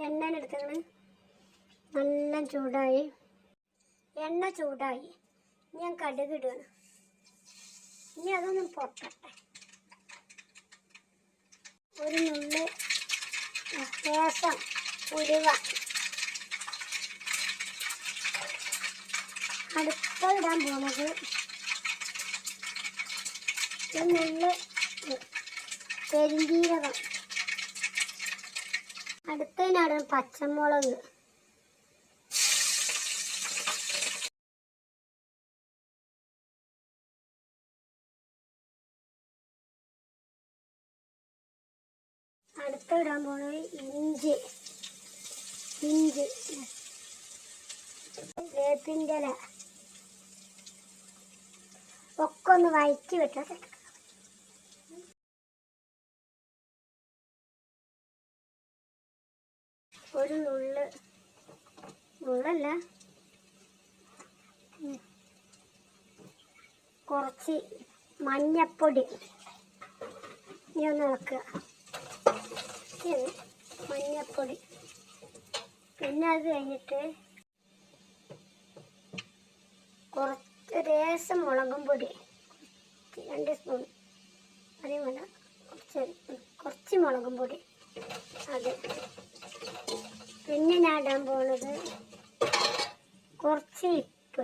എണ്ണ എടുത്തത് നല്ല ചൂടായി. എണ്ണ ചൂടായി. ഞാൻ കടുക് ഇടുകയാണ്. ഇനി അതൊന്നും പൊട്ടട്ടെ. ഒരു നുള്ളി ശേഷം ഉലുവ. അടുത്തിടാൻ പോണത് ഒരു നുള്ളി പെരിഞ്ചീരകം. അടുത്തതിനാണ് പച്ചമുളക്. അടുത്തിടാൻ പോണത് ഇഞ്ചി. വേപ്പിൻ്റെ ഇല ഒക്കെ ഒന്ന് വഴറ്റി വെച്ചോട്ടെ. ഒരു നുള്ളല്ല കുറച്ച് മഞ്ഞപ്പൊടി. ഇനി ഒന്ന് ഇളക്കുക. മഞ്ഞപ്പൊടി. പിന്നെ അത് കഴിഞ്ഞിട്ട് കുറച്ച് ലേശം മുളകും പൊടി, 2 സ്പൂൺ. അതേ വേണ്ട, കുറച്ച് മുളകും പൊടി. അത് പിന്നെ ഞാൻ ഇടാൻ പോകുന്നത് കുറച്ച് ഉപ്പ്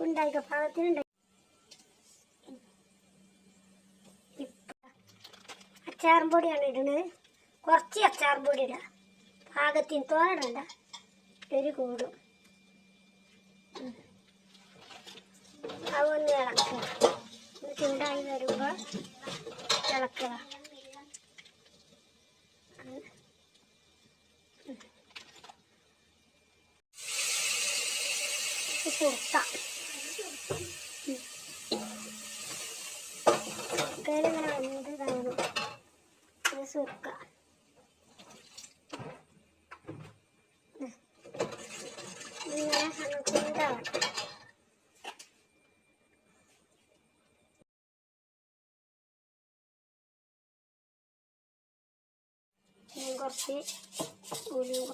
ഉണ്ടായിക്കോ, പാകത്തിനുണ്ടായി. അച്ചാറും പൊടിയാണ് ഇടുന്നത്. കുറച്ച് അച്ചാറും പൊടി ഇടാം, പാകത്തിന്. തോരണ്ട, ഒരു കൂടും. അതൊന്ന് ഇളക്കുക. ചൂടായി വരുമ്പോൾ ഇളക്കുക. സുർക്ക. സുർക്കയിലിങ്ങനെ വന്നത് കാണും. സുർക്ക ഇങ്ങനെ ചൂടാവട്ടെ. കുറച്ച് ഉലുവ,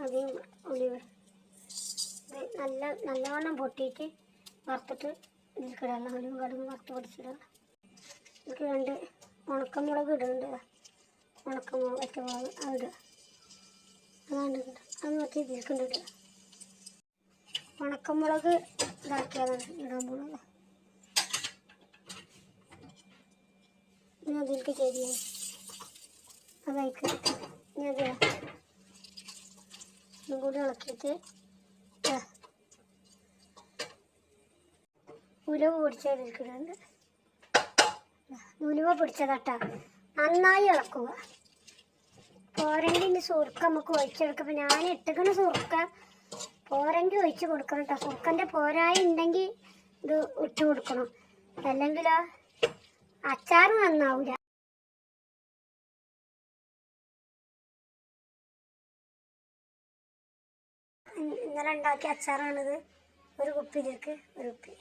അധികം ഉലുവ നല്ലവണ്ണം പൊട്ടിയിട്ട് വറുത്തിട്ട് ഇതിൽക്കിടാം. ഉലുവ കടുക് വറുത്ത് പൊടിച്ചിടാം. എനിക്ക് 2 ഉണക്കമുളക് ഇടുന്നുണ്ട്. ഉണക്കമുളക് ഒറ്റമുളക് അതിടുക. അതാണ്ട് അത് മറ്റേ ഇതിൽക്കൊണ്ടിടുക. ഉണക്കമുളക് ഇതാക്കിയതാണ് ഇടാൻ പോകുന്നത്. ഇനി അതിലേക്ക് ശരിയായി അതയക്കുക. ഇനി അത് ഇതും കൂടി ഇളക്കിയിട്ട് ഉലുവ പൊടിച്ചതിൽക്കിടുന്നുണ്ട്. ഉലുവ പൊടിച്ചതട്ടാ. നന്നായി ഇളക്കുക. പോരെങ്കിൽ ഇനി സുർക്ക നമുക്ക് ഒഴിച്ചെടുക്കാം. അപ്പം ഞാൻ ഇട്ടുകണ സുർക്ക പോരെങ്കിൽ ഒഴിച്ച് കൊടുക്കണം കേട്ടോ. സുർക്കൻ്റെ പോരായി ഉണ്ടെങ്കിൽ ഇത് ഇട്ട് കൊടുക്കണം, അല്ലെങ്കിലോ അച്ചാർ നന്നാവില്ല. ഇന്നലെ ഉണ്ടാക്കിയ അച്ചാറാണിത്. ഒരു കുപ്പിയിലേക്ക് ഒരു കുപ്പി.